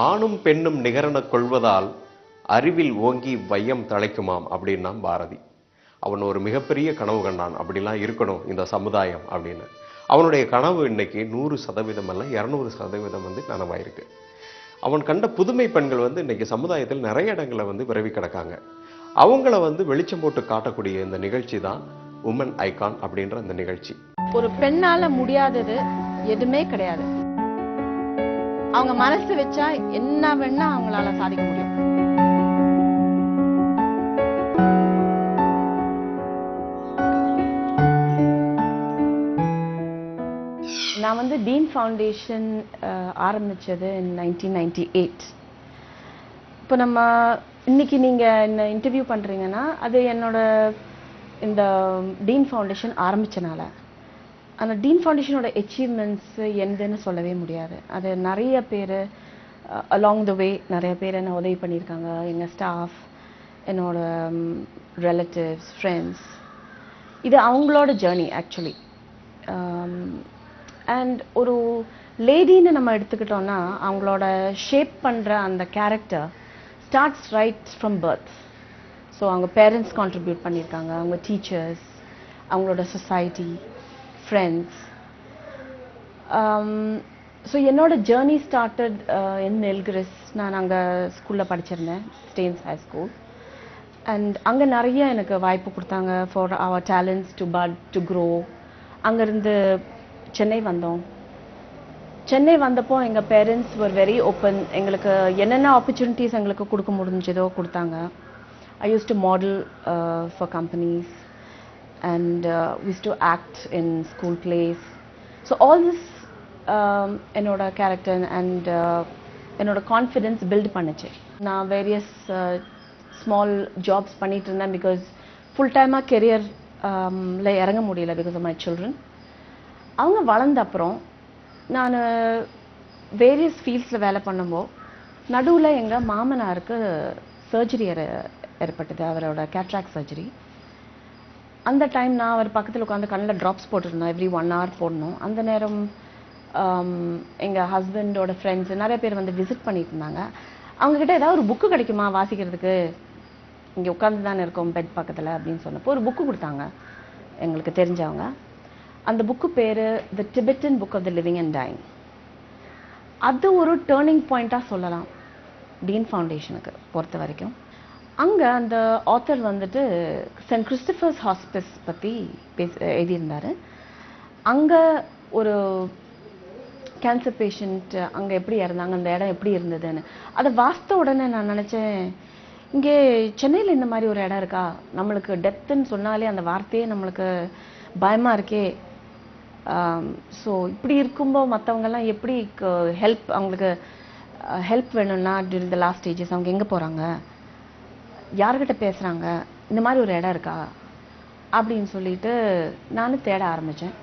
ஆணும் பெண்ணும் நிகரெனக் கொள்வதால் அறிவில் ஓங்கி வையம் தழைக்குமாம் அப்படின்னா பாரதி. அவன் ஒரு மிகப்பெரிய கனவு கண்டான், அப்படிலாம் இருக்கணும் இந்த சமுதாயம் அப்படின்னு. அவனுடைய கனவு இன்னைக்கு 100% அல்ல 200% வந்து நனவாயிருக்கு. அவன் கண்ட புதுமை பெண்கள் வந்து இன்னைக்கு சமுதாயத்தில் நிறைய இடங்களை வந்து விரவி கிடக்காங்க. அவங்கள வந்து வெளிச்சம் போட்டு காட்டக்கூடிய இந்த நிகழ்ச்சி தான் உமன் ஐகான் அப்படின்ற இந்த நிகழ்ச்சி. ஒரு பெண்ணால முடியாதது எதுவுமே கிடையாது. அவங்க மனசு வச்சா என்ன வேணா அவங்களால சாதிக்க முடியும். நான் வந்து டீன் ஃபவுண்டேஷன் ஆரம்பிச்சது in 1998. இப்போ நம்ம இன்னைக்கு நீங்க என்ன இன்டர்வியூ பண்றீங்கன்னா அது என்னோட இந்த டீன் ஃபவுண்டேஷன் ஆரம்பிச்சனால. அந்த டீன் ஃபவுண்டேஷனோட அச்சீவ்மெண்ட்ஸ் என்னன்னு சொல்லவே முடியாது. அது நிறைய பேர் அலாங் த வே நிறைய பேர் என்ன உதவி பண்ணியிருக்காங்க. எங்கள் ஸ்டாஃப், என்னோட ரிலேட்டிவ்ஸ், ஃப்ரெண்ட்ஸ். இது அவங்களோட ஜேர்னி ஆக்சுவலி. அண்ட் ஒரு லேடின்னு நம்ம எடுத்துக்கிட்டோம்னா அவங்களோட ஷேப் பண்ணுற அந்த character starts right from birth. So அவங்க பேரண்ட்ஸ் கான்ட்ரிபியூட் பண்ணியிருக்காங்க, அவங்க டீச்சர்ஸ், அவங்களோட சொசைட்டி, ஃப்ரெண்ட்ஸ். ஸோ என்னோட ஜேர்னி ஸ்டார்டட் இன் நெல்கிரிஸ். நான் அங்கே ஸ்கூலில் படிச்சிருந்தேன், ஸ்டேன்ஸ் ஹை ஸ்கூல். அண்ட் அங்கே நிறைய எனக்கு வாய்ப்பு கொடுத்தாங்க for our talents to bud to grow. அங்கேருந்து சென்னை வந்தோம். சென்னை வந்தப்போ எங்கள் பேரண்ட்ஸ் வர் வெரி ஓப்பன். எங்களுக்கு என்னென்ன ஆப்பர்ச்சுனிட்டிஸ் எங்களுக்கு கொடுக்க முடிஞ்சதோ கொடுத்தாங்க. I used to model for companies and we used to act in school plays. So all this என்னோட கேரக்டர் அண்ட் என்னோட கான்ஃபிடென்ஸ் பில்ட் பண்ணுச்சு. நான் வேரியஸ் ஸ்மால் ஜாப்ஸ் பண்ணிட்டு இருந்தேன் பிகாஸ் ஃபுல் டைமாக கெரியரில் இறங்க முடியல பிகாஸ் ஆஃப் மை சில்ட்ரன். அவங்க வளர்ந்த அப்புறம் நான் வேரியஸ் ஃபீல்ட்ஸில் வேலை பண்ணும்போது நடுவில் எங்கள் மாமனாருக்கு சர்ஜரி ஏற்பட்டது, அவரோட கேட்ராக்ட் சர்ஜரி. அந்த டைம் நான் அவர் பக்கத்தில் உட்காந்து கண்ணில் ட்ராப்ஸ் போட்டுருந்தோம், எவ்ரி 1 hour போடணும். அந்த நேரம் எங்கள் ஹஸ்பண்டோட ஃப்ரெண்ட்ஸ் நிறைய பேர் வந்து விசிட் பண்ணிட்டு இருந்தாங்க. அவங்கக்கிட்ட ஏதாவது ஒரு புக்கு கிடைக்குமா வாசிக்கிறதுக்கு, இங்கே உட்காந்து தானே இருக்கோம் பெட் பக்கத்தில் அப்படின்னு சொன்னப்போ ஒரு புக்கு கொடுத்தாங்க எங்களுக்கு தெரிஞ்சவங்க. அந்த புக்கு பேர் the Tibetan book of the living and dying. அது ஒரு டேர்னிங் பாயிண்ட்டாக சொல்லலாம் டீன் ஃபவுண்டேஷனுக்கு பொறுத்த வரைக்கும். அங்கே அந்த ஆத்தர் வந்துட்டு சென்ட் கிறிஸ்டபர்ஸ் ஹாஸ்பிஸ் பற்றி எழுதியிருந்தார். அங்கே ஒரு கேன்சர் பேஷண்ட் அங்கே எப்படி இறந்தாங்க, அந்த இடம் எப்படி இருந்ததுன்னு அதை வாசித்த உடனே நான் நினச்சேன், இங்கே சென்னையில் இந்த மாதிரி ஒரு இடம் இருக்கா? நம்மளுக்கு டெத்துன்னு சொன்னாலே அந்த வார்த்தையே நம்மளுக்கு பயமாக இருக்கே. ஸோ இப்படி இருக்கும்போது மற்றவங்கெல்லாம் எப்படி ஹெல்ப், அவங்களுக்கு ஹெல்ப் வேணும்னா டியூரிங் த லாஸ்ட் ஸ்டேஜஸ் அவங்க எங்கே போகிறாங்க, யார்கிட்ட பேசுகிறாங்க, இந்த மாதிரி ஒரு இடம் இருக்கா அப்படின்னு சொல்லிட்டு நானும் தேட ஆரம்பித்தேன்.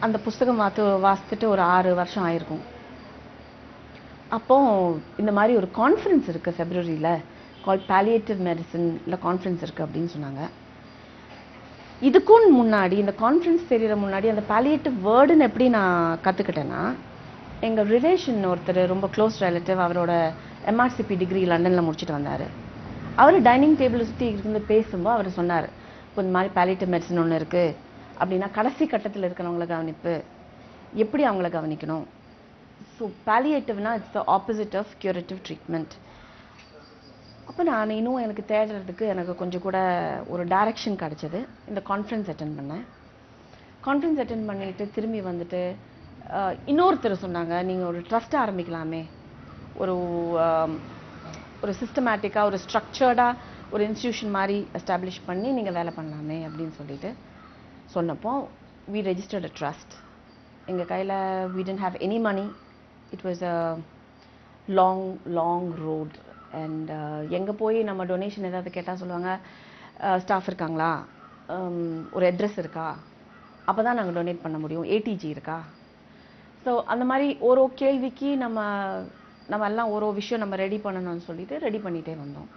அந்த புஸ்தகம் வாசித்துட்டு ஒரு 6 வருஷம் ஆயிருக்கும். அப்போ இந்த மாதிரி ஒரு கான்ஃபரன்ஸ் இருக்குது ஃபெப்ரவரியில், கால் palliative மெடிசனில் கான்ஃபரன்ஸ் இருக்குது அப்படின்னு சொன்னாங்க. இதுக்கும் முன்னாடி இந்த கான்ஃபரன்ஸ் தெரிகிற முன்னாடி அந்த palliative வேர்டுன்னு எப்படி நான் கற்றுக்கிட்டேன்னா, எங்கள் ரிலேஷன் ஒருத்தர் ரொம்ப க்ளோஸ் ரிலேட்டிவ், அவரோட MRCP டிகிரி லண்டனில் முடிச்சுட்டு வந்தார். அவர் டைனிங் டேபிளை சுற்றி இருந்து பேசும்போது அவர் சொன்னார், இப்போ இந்த மாதிரி palliative மெடிசன் ஒன்று இருக்குது அப்படின்னா கடைசி கட்டத்தில் இருக்கிறவங்கள கவனிப்பு, எப்படி அவங்கள கவனிக்கணும். ஸோ palliativeனா it's the opposite of curative treatment. அப்போ நான் இன்னும் எனக்கு தேடுறதுக்கு எனக்கு கொஞ்சம் கூட ஒரு டைரக்ஷன் கிடச்சிது. இந்த கான்ஃபரன்ஸ் அட்டென்ட் பண்ணேன். கான்ஃபரன்ஸ் அட்டென்ட் பண்ணிட்டு திரும்பி வந்துட்டு இன்னொருத்தர் சொன்னாங்க, நீங்கள் ஒரு ட்ரஸ்ட் ஆரம்பிக்கலாமே, ஒரு சிஸ்டமேட்டிக்காக ஒரு ஸ்ட்ரக்சர்டாக ஒரு இன்ஸ்டிடியூஷன் மாதிரி எஸ்டாப்ளிஷ் பண்ணி நீங்கள் வேலை பண்ணலாமே அப்படின்னு சொல்லிட்டு சொன்னப்போ we registered a trust. எங்கள் கையில் we didn't have any money. It was a long road. And எங்கே போய் நம்ம டொனேஷன் ஏதாவது கேட்டால் சொல்லுவாங்க, ஸ்டாஃப் இருக்காங்களா, ஒரு அட்ரஸ் இருக்கா, அப்போ தான் நாங்கள் டொனேட் பண்ண முடியும், ATG இருக்கா. ஸோ அந்த மாதிரி ஒரு கேள்விக்கு நம்ம எல்லாம் ஒரு விஷயம் நம்ம ரெடி பண்ணணும்னு சொல்லிட்டு ரெடி பண்ணிகிட்டே வந்தோம்.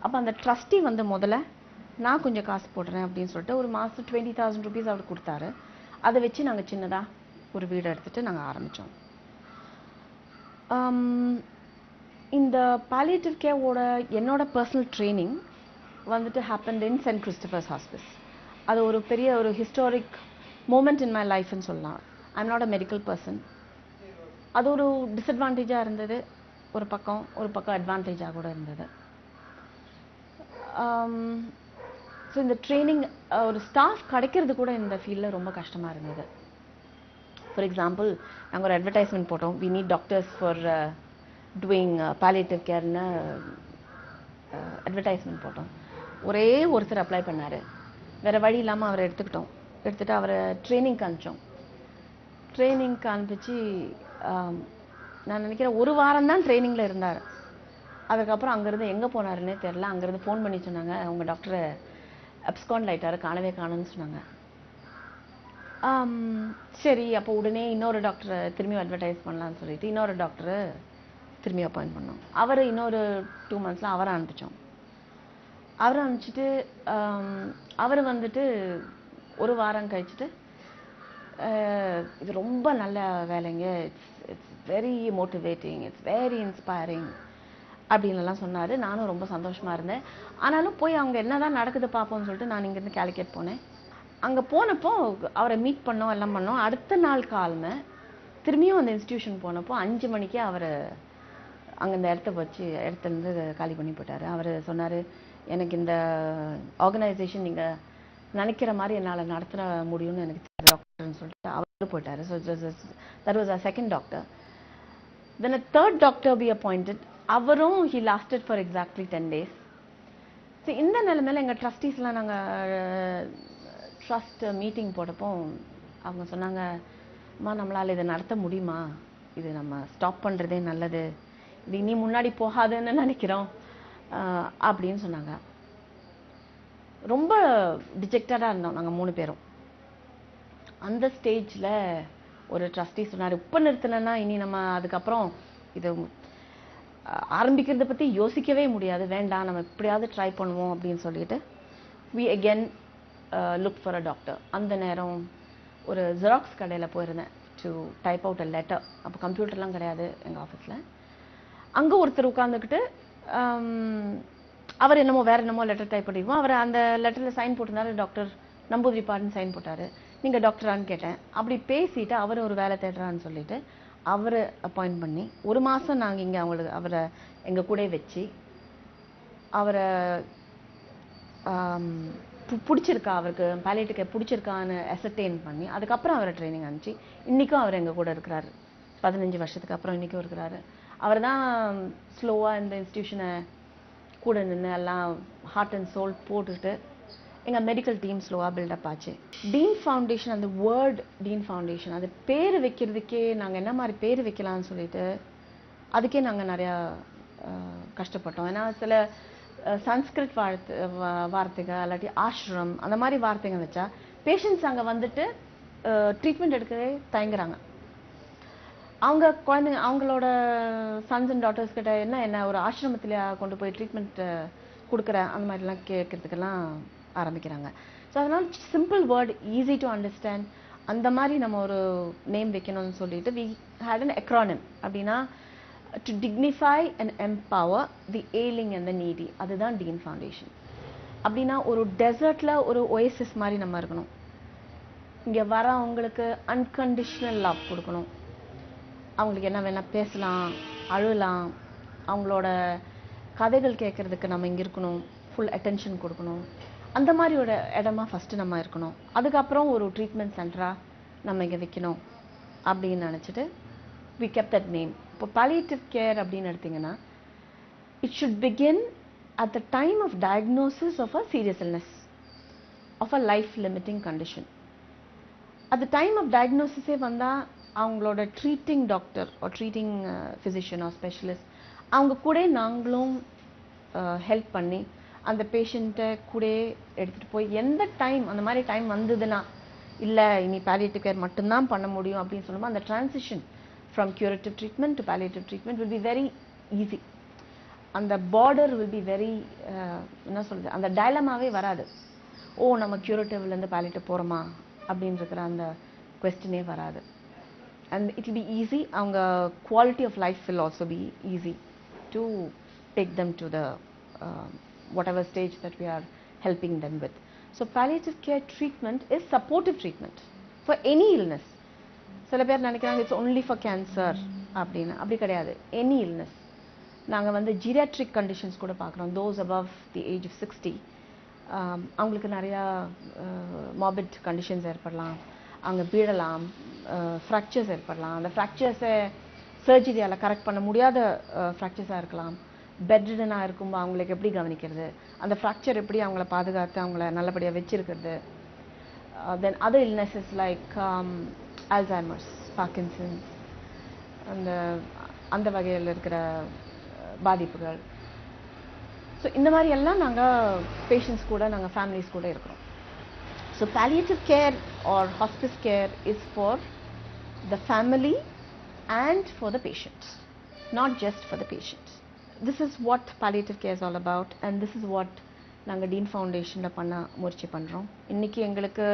அப்போ அந்த ட்ரஸ்டி வந்து முதல்ல நான் கொஞ்சம் காசு போடுறேன் அப்படின்னு சொல்லிட்டு ஒரு மாதம் 20,000 rupees அவர் கொடுத்தாரு. அதை வச்சு நாங்கள் சின்னதாக ஒரு வீடு எடுத்துகிட்டு நாங்கள் ஆரம்பித்தோம். இந்த palliative care ஓட என்னோட பர்சனல் ட்ரைனிங் வந்துட்டு happened in St. Christopher's Hospice. அது ஒரு பெரிய ஒரு ஹிஸ்டாரிக் மூமெண்ட் இன் மை லைஃப்னு சொல்லலாம். I'm not a medical person. அது ஒரு டிஸ்அட்வான்டேஜாக இருந்தது ஒரு பக்கம் அட்வான்டேஜாக கூட இருந்தது. ஸோ இந்த ட்ரைனிங் ஒரு ஸ்டாஃப் கிடைக்கிறது கூட இந்த ஃபீல்டில் ரொம்ப கஷ்டமாக இருந்தது. ஃபார் எக்ஸாம்பிள், நாங்கள் ஒரு அட்வர்டைஸ்மெண்ட் போட்டோம், we need doctors for doing palliative கேர்னு அட்வர்டைஸ்மெண்ட் போட்டோம். ஒரே ஒருத்தர் அப்ளை பண்ணார். வேறு வழி இல்லாமல் அவரை எடுத்துகிட்டு அவரை ட்ரைனிங்க்கு அனுப்பிச்சோம். ட்ரைனிங்க்கு அனுப்பிச்சு நான் நினைக்கிறேன் ஒரு வாரம் தான் ட்ரைனிங்கில் இருந்தார். அதுக்கப்புறம் அங்கேருந்து எங்கே போனாருன்னே தெரில. அங்கேருந்து ஃபோன் பண்ணி சொன்னாங்க, உங்கள் டாக்டரை அப்ஸ்காண்ட் ஆயிட்டாரு, காணவே காணுன்னு சொன்னாங்க. சரி, அப்போ உடனே இன்னொரு டாக்டரை திரும்பி அட்வர்டைஸ் பண்ணலான்னு சொல்லிட்டு இன்னொரு டாக்டரை திரும்பி அப்பாயிண்ட் பண்ணோம். அவர் இன்னொரு 2 monthஸில் அவரை அனுப்பிச்சோம். அவரை அனுப்பிச்சிட்டு அவர் வந்துட்டு ஒரு வாரம் கழிச்சுட்டு, இது ரொம்ப நல்ல வேலைங்க, it's very motivating, it's very inspiring அப்படின்லாம் சொன்னார். நானும் ரொம்ப சந்தோஷமாக இருந்தேன். ஆனாலும் போய் அவங்க என்ன தான் நடக்குது பார்ப்போம்னு சொல்லிட்டு நான் இங்கேருந்து கேலிக்கட் போனேன். அங்கே போனப்போ அவரை மீட் பண்ணோம், எல்லாம் பண்ணோம். அடுத்த நாள் காலமே திரும்பியும் அந்த இன்ஸ்டிடியூஷன் போனப்போ 5 மணிக்கே அவர் அங்கே இந்த இடத்துலேருந்து காலி பண்ணி போயிட்டார். அவர் சொன்னார், எனக்கு இந்த ஆர்கனைசேஷன் நீங்கள் நினைக்கிற மாதிரி என்னால் நடத்த முடியும்னு எனக்கு டாக்டர்னு சொல்லிட்டு அவர் போயிட்டார். So that was a second doctor. Then a third doctor be appointed. அவரும் he lasted for exactly 10 days. So இந்த நிலைமையில எங்கள் ட்ரஸ்டீஸ்லாம் நாங்கள் ட்ரஸ்ட் மீட்டிங் போட்டப்போ அவங்க சொன்னாங்க, அம்மா நம்மளால் இதை நடத்த முடியுமா, இது நம்ம ஸ்டாப் பண்ணுறதே நல்லது, இது இனி முன்னாடி போகாதுன்னு நினைக்கிறோம் அப்படின்னு சொன்னாங்க. ரொம்ப டிஜெக்டடாக இருந்தோம் நாங்கள் 3 பேரும். அந்த ஸ்டேஜில் ஒரு ட்ரஸ்டி சொன்னார், இப்போ நிறுத்தினா இனி நம்ம அதுக்கப்புறம் இது ஆரம்பிக்கிறத பற்றி யோசிக்கவே முடியாது, வேண்டாம் நம்ம எப்படியாவது ட்ரை பண்ணுவோம் அப்படின்னு சொல்லிட்டு we again looked for a doctor. அந்த நேரம் ஒரு ஜெராக்ஸ் கடையில் போயிருந்தேன் to type out a letter. அப்போ கம்ப்யூட்டர்லாம் கிடையாது எங்கள் ஆஃபீஸில். அங்கே ஒருத்தர் உட்காந்துக்கிட்டு அவர் வேற என்னமோ லெட்டர் டைப் பண்ணிக்குவோம். அவர் அந்த லெட்டரில் சைன் போட்டிருந்தாரு, டாக்டர் நம்பூதிரிப்பாடுன்னு சைன் போட்டார். நீங்கள் டாக்டரான்னு கேட்டேன். அப்படி பேசிட்டு அவர் ஒரு வேலை தேடுறான்னு சொல்லிட்டு அவரை அப்பாயிண்ட் பண்ணி 1 மாதம் நாங்கள் இங்கே அவரை எங்கள் கூட வச்சு அவரை பிடிச்சிருக்கா, அவருக்கு palliative care பிடிச்சிருக்கான்னு அசர்டெயின் பண்ணி அதுக்கப்புறம் அவரை ட்ரைனிங் அனுப்பிச்சு இன்றைக்கும் அவர் எங்கள் கூட இருக்கிறாரு. 15 வருஷத்துக்கு அப்புறம் இன்றைக்கும் இருக்கிறாரு. அவர் தான் ஸ்லோவாக இந்த இன்ஸ்டிடியூஷனை கூட நின்று எல்லாம் ஹார்ட் அண்ட் சோல் போட்டுக்கிட்டு எங்கள் மெடிக்கல் டீம் ஸ்லோவாக பில்டப் ஆச்சு. டீன் ஃபவுண்டேஷன், அந்த வேர்ட் டீன் ஃபவுண்டேஷன், அது பேர் வைக்கிறதுக்கே நாங்கள் என்ன மாதிரி பேர் வைக்கலாம்னு சொல்லிட்டு அதுக்கே நாங்கள் நிறையா கஷ்டப்பட்டோம். ஏன்னா சில சன்ஸ்கிரிட் வார்த்தைகள் இல்லாட்டி ஆஷ்ரம் அந்த மாதிரி வார்த்தைகள் வச்சா பேஷண்ட்ஸ் அங்கே வந்துட்டு ட்ரீட்மெண்ட் எடுக்கவே தயங்குறாங்க. அவங்க குழந்தைங்க அவங்களோட சன்ஸ் அண்ட் டாட்டர்ஸ் கிட்ட என்ன ஒரு ஆசிரமத்தில் கொண்டு போய் ட்ரீட்மெண்ட் கொடுக்குற அந்த மாதிரிலாம் கேட்கறதுக்கெல்லாம் ஆரம்பிக்கிறாங்க. ஸோ அதனால் simple word, easy to understand, அந்த மாதிரி நம்ம ஒரு நேம் வைக்கணும்னு சொல்லிட்டு வி ஹேட் அன் acronym. அப்படின்னா to dignify and empower the ailing and the needy, அதுதான் டீன் ஃபவுண்டேஷன். அப்படின்னா ஒரு டெசர்ட்டில் ஒரு ஒயசிஸ் மாதிரி நம்ம இருக்கணும். இங்கே வரவங்களுக்கு அன்கண்டிஷனல் லவ் கொடுக்கணும். அவங்களுக்கு என்ன வேணால் பேசலாம், அழலாம், அவங்களோட கதைகள் கேட்குறதுக்கு நம்ம இங்கே இருக்கணும், ஃபுல் அட்டென்ஷன் கொடுக்கணும். அந்த மாதிரி ஒரு இடமா ஃபஸ்ட்டு நம்ம இருக்கணும். அதுக்கப்புறம் ஒரு ட்ரீட்மெண்ட் சென்டராக நம்ம இங்கே வைக்கணும் அப்படின்னு நினச்சிட்டு we kept that name. இப்போ palliative care அப்படின்னு எடுத்திங்கன்னா it should begin at the time of diagnosis of a serious illness, of a life limiting condition. at the time of diagnosis வந்தால் அவங்களோட treating doctor or treating physician or specialist அவங்க கூட நாங்களும் help பண்ணி அந்த பேஷண்ட்டை கூட எடுத்துகிட்டு போய் எந்த டைம் அந்த மாதிரி டைம் வந்ததுன்னா இல்லை இனி palliative care மட்டும்தான் பண்ண முடியும் அப்படின்னு சொல்லும்போது அந்த transition from curative treatment to palliative treatment will be very easy. அந்த border will be very என்ன சொல்கிறது, அந்த டைலமாவே வராது. ஓ நம்ம curativலேருந்து palliative போகிறோமா அப்படின்னு இருக்கிற அந்த கொஸ்டினே வராது. and it will be easy. அவங்க quality of life will also be easy. to take them to the whatever stage that we are helping them with. So palliative care treatment is supportive treatment for any illness. சில பேர் நினைக்கிறாங்க it's only for cancer அப்படின்னு. அப்படி கிடையாது. Any illness. நாங்கள் வந்து geriatric conditions கூட பார்க்குறோம். Those above the age of 60 அவங்களுக்கு நிறையா மார்பிட் கண்டிஷன்ஸ் ஏற்படலாம், அங்கே பீழலாம், ஃப்ராக்சர்ஸ் ஏற்படலாம். அந்த ஃப்ராக்சர்ஸை சர்ஜரியால் கரெக்ட் பண்ண முடியாத ஃப்ராக்சர்ஸாக இருக்கலாம். பெட்ரிடனாக இருக்கும்போது அவங்களுக்கு எப்படி கவனிக்கிறது, அந்த ஃப்ராக்சர் எப்படி அவங்கள பாதுகாத்து அவங்கள நல்லபடியாக வச்சிருக்கிறது. Then other illnesses like Alzheimer's, Parkinson's, அந்த வகையில் இருக்கிற பாதிப்புகள். ஸோ இந்த மாதிரி எல்லாம் நாங்கள் பேஷண்ட்ஸ் கூட, நாங்கள் ஃபேமிலிஸ் கூட இருக்கிறோம். So palliative care or hospice care is for the family and for the patient, not just for the patient. This is what palliative care is all about, and this is what நாங்கள் dean ஃபவுண்டேஷனில் பண்ண முயற்சி பண்ணுறோம். இன்றைக்கி எங்களுக்கு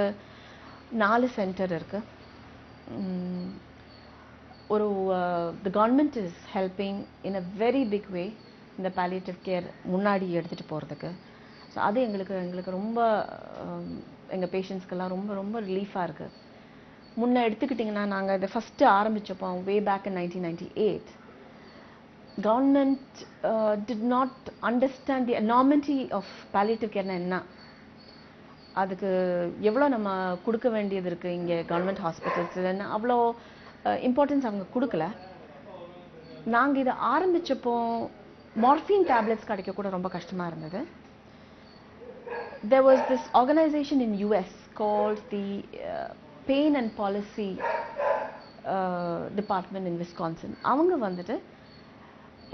4 centre இருக்குது. ஒரு the government is helping in a very big way இந்த palliative care முன்னாடி எடுத்துகிட்டு போகிறதுக்கு. ஸோ அது எங்களுக்கு ரொம்ப எங்கள் பேஷண்ட்ஸ்க்கெல்லாம் ரொம்ப ரொம்ப ரிலீஃபாக இருக்குது. முன்னே எடுத்துக்கிட்டிங்கன்னா நாங்கள் இதை first ஆரம்பித்தப்போ way back in 1998 government did not understand the enormity of palliative care என்ன, அதுக்கு எவ்வளோ நம்ம கொடுக்க வேண்டியது இருக்குது இங்கே கவர்மெண்ட் ஹாஸ்பிட்டல்ஸ்லன்னு அவ்வளோ இம்பார்ட்டன்ஸ் அவங்க கொடுக்கல. நாங்கள் இதை ஆரம்பித்தப்போ மார்ஃபின் டேப்லெட்ஸ் கிடைக்க கூட ரொம்ப கஷ்டமாக இருந்தது. There was this organization in US called the Pain and Policy Department in Wisconsin. அவங்க வந்துட்டு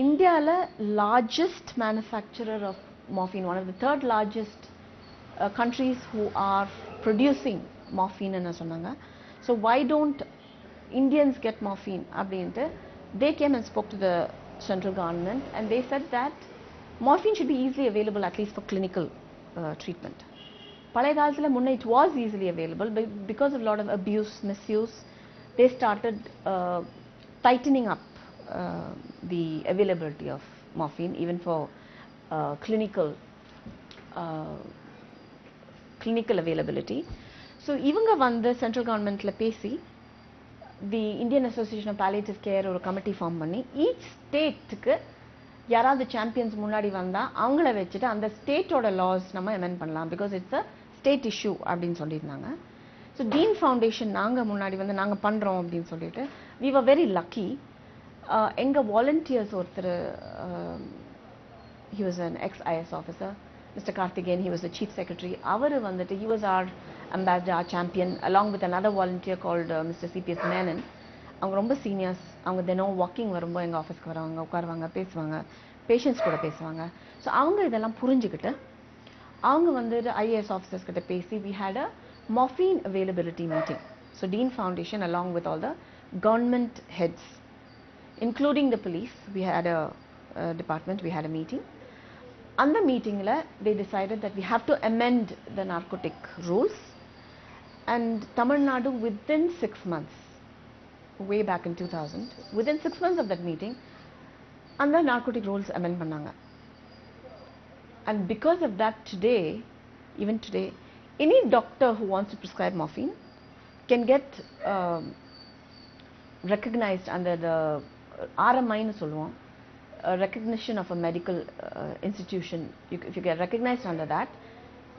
இந்தியாவில் largest manufacturer of morphine, one of the third largest countries who are producing morphine ன்னு சொன்னாங்க. So why don't Indians get morphine அப்படின்ட்டு they came and spoke to the central government and they said that morphine should be easily available at least for clinical treatment. பழைய காலத்தில் முன்னே it was easily available, but because of a lot of abuse, misuse, they started tightening up the availability of morphine even for clinical availability. So இவங்க வந்து central கவர்மெண்ட்டில் பேசி the Indian association of palliative care ஒரு committee form பண்ணி each ஸ்டேட்டுக்கு யாராவது champions முன்னாடி வந்தால் அவங்கள வச்சுட்டு அந்த ஸ்டேட்டோட லாஸ் நம்ம எமெண்ட் பண்ணலாம், because it's a state issue அப்படின்னு சொல்லியிருந்தாங்க. ஸோ டீன் ஃபவுண்டேஷன் நாங்கள் முன்னாடி வந்து நாங்கள் பண்ணுறோம் அப்படின்னு சொல்லிட்டு வி வர் வெரி லக்கி. எங்கள் வாலண்டியர்ஸ் ஒருத்தர், he was an ex-IS officer, Mr. Karthikeyan, he was the chief secretary. அவர் வந்துட்டு he was our ambassador, our champion, along with another volunteer called Mr. CPS Menon. அவங்க ரொம்ப seniors. அவங்க தினம் walking வரும்போது எங்கள் ஆஃபீஸ்க்கு வருவாங்க, உட்காருவாங்க, பேசுவாங்க, பேஷண்ட்ஸ் கூட பேசுவாங்க. ஸோ அவங்க இதெல்லாம் புரிஞ்சுக்கிட்டு அவங்க வந்துட்டு ஐஏஎஸ் ஆஃபீஸர்ஸ் கிட்ட பேசி we had a morphine availability meeting. So Dean Foundation along with all the government heads including the police, we had a department, we had a meeting. On the meeting they decided that we have to amend the narcotic rules, and Tamil Nadu within 6 months, way back in 2000, within 6 months of that meeting and the narcotic rules amend pannanga. And because of that today, even today, any doctor who wants to prescribe morphine can get recognized under the RMI nu solluvom, recognition of a medical institution. If you get recognized under that,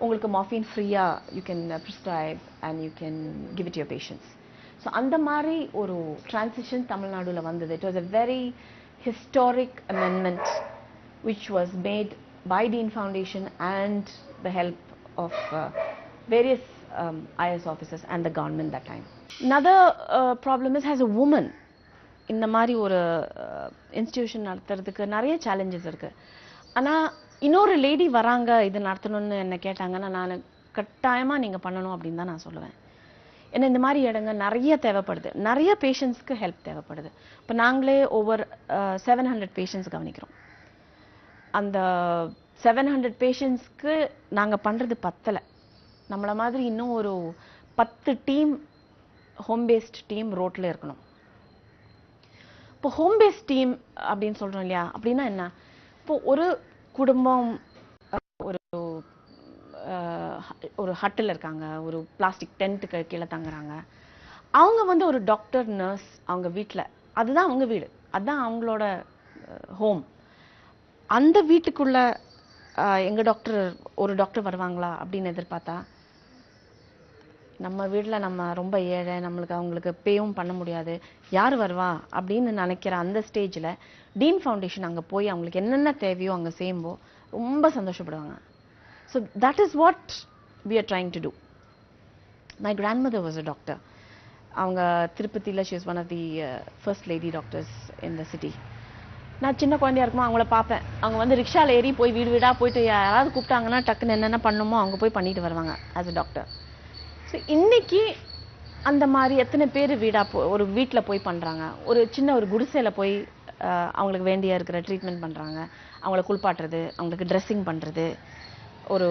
உங்களுக்கு morphine free-ஆ you can prescribe and you can give it to your patients. So அந்த மாதிரி ஒரு transition தமிழ்நாடுல வந்தது. It was a very historic amendment which was made by Dean Foundation and the help of various IS officers and the government that time. Another problem is, as a woman, இந்த மாதிரி ஒரு institution நடத்துறதுக்கு நிறைய challenges இருக்குது. ஆனால் இன்னொரு lady வராங்க இது நடத்தணும்னு என்ன கேட்டாங்கன்னா நான் கட்டாயமாக நீங்கள் பண்ணணும் அப்படின்னு தான் நான் சொல்லுவேன். ஏன்னா இந்த மாதிரி இடங்க நிறைய தேவைப்படுது, நிறைய பேஷண்ட்ஸ்க்கு ஹெல்ப் தேவைப்படுது. இப்போ நாங்களே ஓவர் 700 பேஷண்ட்ஸ் கவனிக்கிறோம். அந்த 700 பேஷண்ட்ஸ்க்கு நாங்கள் பண்ணுறது பத்தலை. நம்மளை மாதிரி இன்னும் ஒரு 10 டீம், ஹோம் பேஸ்ட் டீம் ரோட்டில் இருக்கணும். இப்போ ஹோம் பேஸ் டீம் அப்படின்னு சொல்றோம் இல்லையா, அப்படின்னா என்ன? இப்போ ஒரு குடும்பம் ஒரு ஒரு ஹட்டில் இருக்காங்க, ஒரு பிளாஸ்டிக் டென்ட்டுக்கு கீழே தங்குறாங்க. அவங்க வந்து ஒரு டாக்டர் நர்ஸ் அவங்க வீட்டில், அதுதான் அவங்க வீடு, அதுதான் அவங்களோட ஹோம். அந்த வீட்டுக்குள்ள எங்க டாக்டர் ஒரு டாக்டர் வருவாங்களா அப்படின்னு எதிர்பார்த்தா, நம்ம வீட்டில் நம்ம ரொம்ப ஏழை, நம்மளுக்கு அவங்களுக்கு பேவும் பண்ண முடியாது, யார் வருவா அப்படின்னு நினைக்கிற அந்த ஸ்டேஜில் டீன் ஃபவுண்டேஷன் அங்கே போய் அவங்களுக்கு என்னென்ன தேவையோ அங்கே செய்யும்போது ரொம்ப சந்தோஷப்படுவாங்க. So that is what we are trying to do. My grandmother was a doctor. அவங்க திருப்பதியில் she is one of the first lady doctors in the city. நான் சின்ன குழந்தையா இருக்குமா அவங்கள பார்ப்பேன். அவங்க வந்து ரிக்ஷாவில் ஏறி போய் வீடு வீடாக போயிட்டு யாராவது கூப்பிட்டாங்கன்னா டக்குன்னு என்னென்ன பண்ணணுமோ அவங்க போய் பண்ணிட்டு வருவாங்க ஆஸ் அ டாக்டர். ஸோ இன்னைக்கு அந்த மாதிரி எத்தனை பேர் ஒரு வீட்டில் போய் பண்ணுறாங்க, ஒரு சின்ன ஒரு குடிசையில் போய் அவங்களுக்கு வேண்டிய இருக்கிற ட்ரீட்மெண்ட் பண்ணுறாங்க, அவங்கள குளிப்பாட்டுறது, அவங்களுக்கு ட்ரெஸ்ஸிங் பண்ணுறது, ஒரு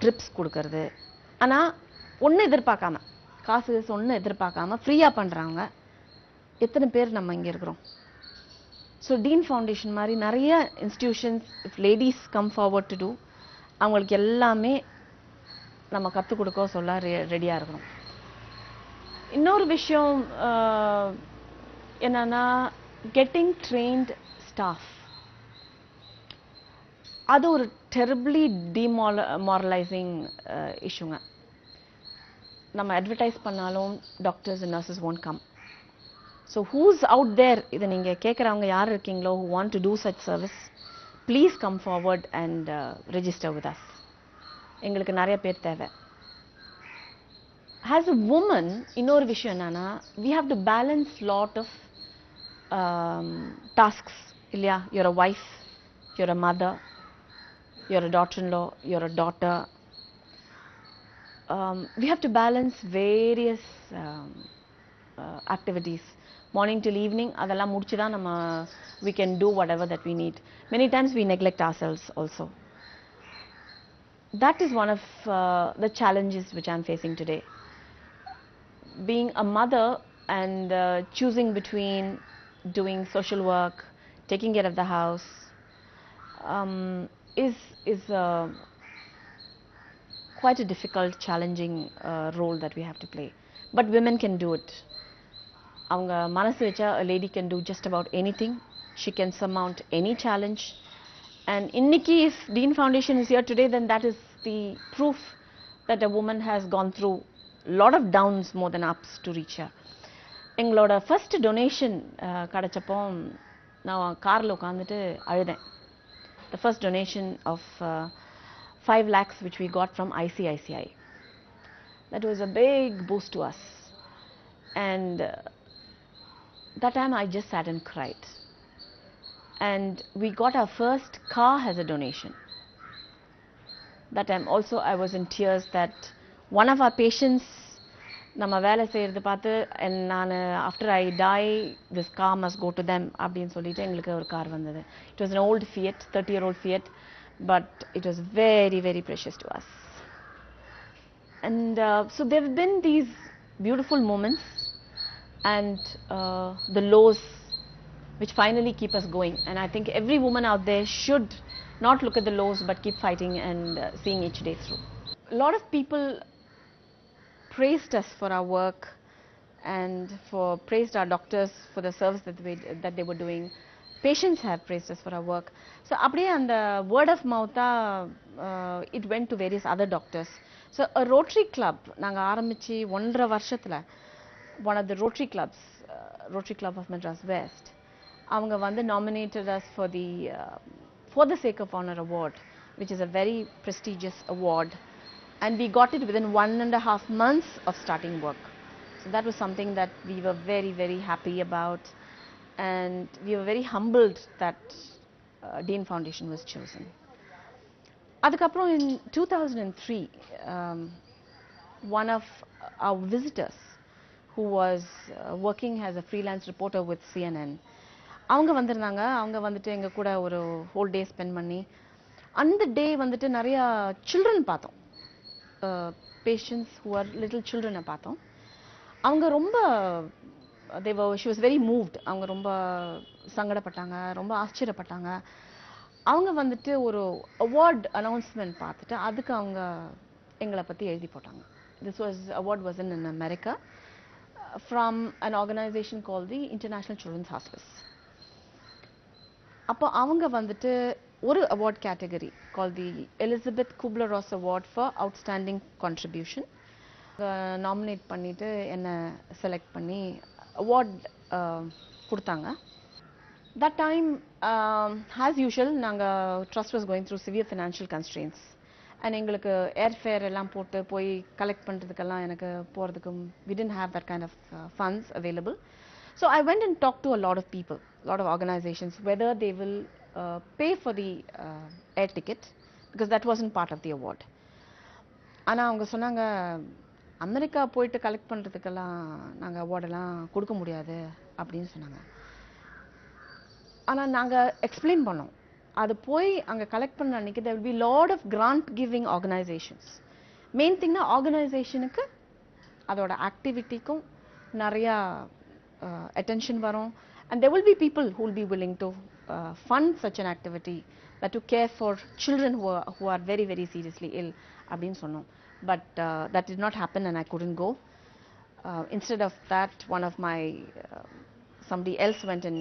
ட்ரிப்ஸ் கொடுக்கறது. ஆனால் ஒன்றும் எதிர்பார்க்காம, காசு ஒன்றும் எதிர்பார்க்காம ஃப்ரீயாக பண்ணுறாங்க. எத்தனை பேர் நம்ம இங்கே இருக்கிறோம்? ஸோ டீன் ஃபவுண்டேஷன் மாதிரி நிறைய institutions, if ladies come forward to do, அவங்களுக்கு எல்லாமே நம்ம கற்றுக் கொடுக்க சொல்ல ரெடியாக இருக்கணும். இன்னொரு விஷயம் என்னன்னா, கெட்டிங் ட்ரெயின்ட் ஸ்டாஃப். அது ஒரு டெரிபிளி டிமாரலைசிங் இஷ்யூங்க. நம்ம அட்வர்டைஸ் பண்ணாலும் doctors and nurses won't come. So who's out there, இதை நீங்கள் கேட்குறவங்க யார் இருக்கீங்களோ, who want to do such service, please come forward and register with us. எங்களுக்கு நிறைய பேர் தேவை. As a woman, இன்னொரு விஷயம் என்னன்னா, we have to balance lot of tasks இல்லையா? You're a wife, you're a mother, you're a daughter-in-law, you're a daughter. We have to balance various activities. Morning till evening, அதெல்லாம் முடிச்சு தான் நம்ம we can do whatever that we need. Many times we neglect ourselves also. That is one of the challenges which I'm facing today. Being a mother and choosing between doing social work, taking care of the house, is quite a difficult, challenging role that we have to play. But women can do it. அவங்க மனசு வச்சா a lady can do just about anything. She can surmount any challenge. And இன்னைக்கு if Dean Foundation is here today, then that is the proof that a woman has gone through a lot of downs more than ups to reach her. எங்களோட first donation கிடைச்சப்போ நான் காரில் உட்காந்துட்டு அழுதேன். The first donation of 5 lakhs which we got from ICICI. That was a big boost to us. And that time I just sat and cried. And we got our first car as a donation. That time also I was in tears that one of our patients, நம்ம வேலை செய்யறது பார்த்து, நான் after I die this car must go to them அப்படின்னு சொல்லிட்டு எங்களுக்கு ஒரு car வந்தது. It was an old Fiat, 30-year-old Fiat, but it was very, very precious to us. And so there have been these beautiful moments and the lows which finally keep us going. And I think every woman out there should not look at the lows but keep fighting and seeing each day through. A lot of people praised us for our work and praised our doctors for the service that they were doing. Patients have praised us for our work. So அப்படியே அந்த word of mouth it went to various other doctors. So a Rotary Club நாங்க ஆரம்பிச்சு 1.5 வருஷத்துல one of the Rotary Clubs, Rotary Club of Madras West, அவங்க வந்து nominated us for the Sake of Honor award, which is a very prestigious award, and we got it within 1.5 months of starting work. So that was something that we were very, very happy about, and we were very humbled that Dean Foundation was chosen. அதுக்கப்புறம் in 2003, one of our visitors who was working as a freelance reporter with CNN, அவங்க வந்திருந்தாங்க. அவங்க வந்துட்டு எங்க கூட ஒரு whole day spend பண்ணி, அந்த டே வந்துட்டு நிறைய சில்ட்ரன் பார்த்தோம், patients who are little children பார்த்தோம். அவங்க ரொம்ப she was very moved. அவங்க ரொம்ப சங்கடப்பட்டாங்க, ரொம்ப ஆச்சரியப்பட்டாங்க. அவங்க வந்துட்டு ஒரு அவார்ட் அனௌன்ஸ்மெண்ட் பார்த்துட்டு அதுக்கு அவங்க எங்களை பற்றி எழுதி போட்டாங்க. Award was in America from an organization called the International Children's Hospice. அப்போ அவங்க வந்துட்டு ஒரு award category called the Elizabeth Kubler-Ross Award for Outstanding Contribution nominate பண்ணிட்டு என்னை செலக்ட் பண்ணி அவார்ட் கொடுத்தாங்க. That time, as usual, நாங்கள் trust was going through severe financial constraints. And எங்களுக்கு ஏர்ஃபேர் எல்லாம் போட்டு போய் கலெக்ட் பண்ணுறதுக்கெல்லாம் எனக்கு போகிறதுக்கு we didn't have that kind of funds available. So I went and talked to a lot of people, a lot of organizations, whether they will pay for the air ticket, because that wasn't part of the award. ஆனால் அவங்க சொன்னாங்க, America போயிட்டு collect பண்ணுறதுக்கெல்லாம் நாங்கள் அவார்டெல்லாம் கொடுக்க முடியாது அப்படின்னு சொன்னாங்க. ஆனால் நாங்கள் எக்ஸ்பிளைன் பண்ணோம், அது போய் அங்கே கலெக்ட் பண்ண அன்றைக்கி there will be lot of grant giving organizations. Main திங்னா ஆர்கனைசேஷனுக்கு அதோட ஆக்டிவிட்டிக்கும் நிறையா attention வரும். And there will be people who will be willing to fund such an activity, that to care for children who are very, very seriously ill அப்படின்னு சொன்னோம். But that did not happen and I couldn't go. Instead of that, one of my somebody else went and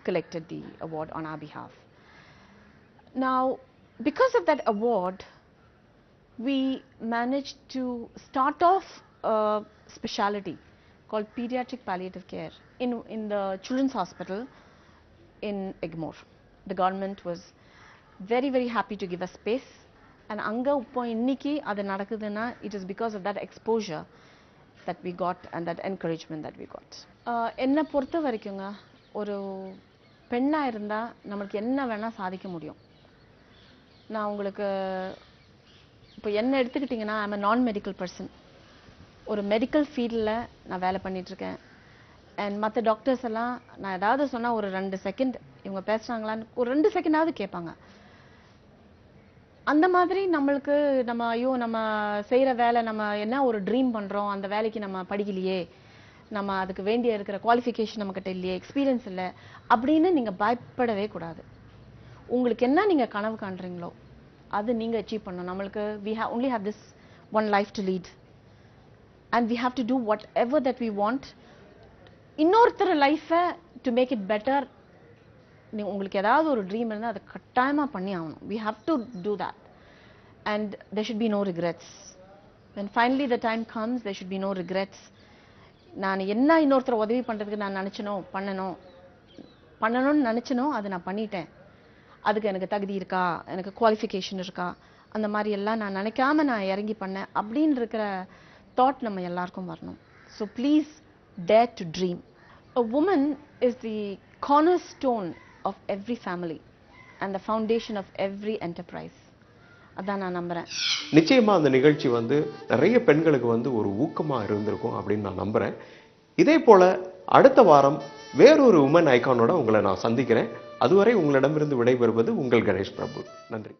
collected the award on our behalf. Now, because of that award, we managed to start off a specialty called pediatric palliative care in the children's hospital in Egmore. The government was very, very happy to give us space. And அங்கே இப்போ இன்னைக்கு அது நடக்குதுன்னா it is because of that exposure that we got and that encouragement that we got. என்னை பொறுத்த வரைக்குங்க, ஒரு பெண்ணாக இருந்தால் நம்மளுக்கு என்ன வேணால் சாதிக்க முடியும். நான் உங்களுக்கு இப்போ என்ன எடுத்துக்கிட்டிங்கன்னா, ஐம் a non-medical person. ஒரு மெடிக்கல் ஃபீல்டில் நான் வேலை பண்ணிகிட்ருக்கேன். அண்ட் மற்ற டாக்டர்ஸ் எல்லாம் நான் ஏதாவது சொன்னால் ஒரு 2 செகண்ட் இவங்க பேசுகிறாங்களான்னு ஒரு 2 செகண்டாவது கேட்பாங்க. அந்த மாதிரி நம்மளுக்கு நம்ம செய்கிற வேலை, நம்ம என்ன ஒரு ட்ரீம் பண்ணுறோம், அந்த வேலைக்கு நம்ம படிக்கலையே, நம்ம அதுக்கு வேண்டிய இருக்கிற குவாலிஃபிகேஷன் நம்மக்கிட்ட இல்லையே, எக்ஸ்பீரியன்ஸ் இல்லை அப்படின்னு நீங்கள் பயப்படவே கூடாது. உங்களுக்கு என்ன நீங்கள் கனவு காண்றீங்களோ அது நீங்கள் அச்சீவ் பண்ணணும். நம்மளுக்கு only have this one life to lead and we have to do whatever that we want. இன்னொருத்தர் லைஃபை to make it better, உங்களுக்கு ஏதாவது ஒரு ட்ரீம் இருந்தால் அதை கட்டாயமாக பண்ணி ஆகணும். we have to do that and there should be no regrets. when finally the time comes, there should be no regrets. நான் என்ன இன்னொருத்தர் உதவி பண்ணுறதுக்கு நான் பண்ணணும்னு நினச்சனோ அதை நான் பண்ணிட்டேன், அதுக்கு எனக்கு தகுதி இருக்கா, எனக்கு குவாலிஃபிகேஷன் இருக்கா, அந்த மாதிரி எல்லாம் நான் நினைக்காம நான் இறங்கி பண்ணேன் அப்படின்னு இருக்கிற தாட் நம்ம எல்லாருக்கும் வரணும். So please dare to dream. A woman is the cornerstone of every family and the foundation of every enterprise. அதான் நான் நம்புறேன். நிச்சயமா அந்த நிகழ்ச்சி நிறைய பெண்களுக்கு ஒரு ஊக்கமா இருந்திருக்கும் அப்படின்னு நான் நம்புறேன். இதே போல அடுத்த வாரம் வேறொரு உமன் ஐகானோட உங்களை நான் சந்திக்கிறேன். அதுவரை உங்களிடமிருந்து விடைபெறுவது உங்கள் கணேஷ் பிரபு. நன்றி.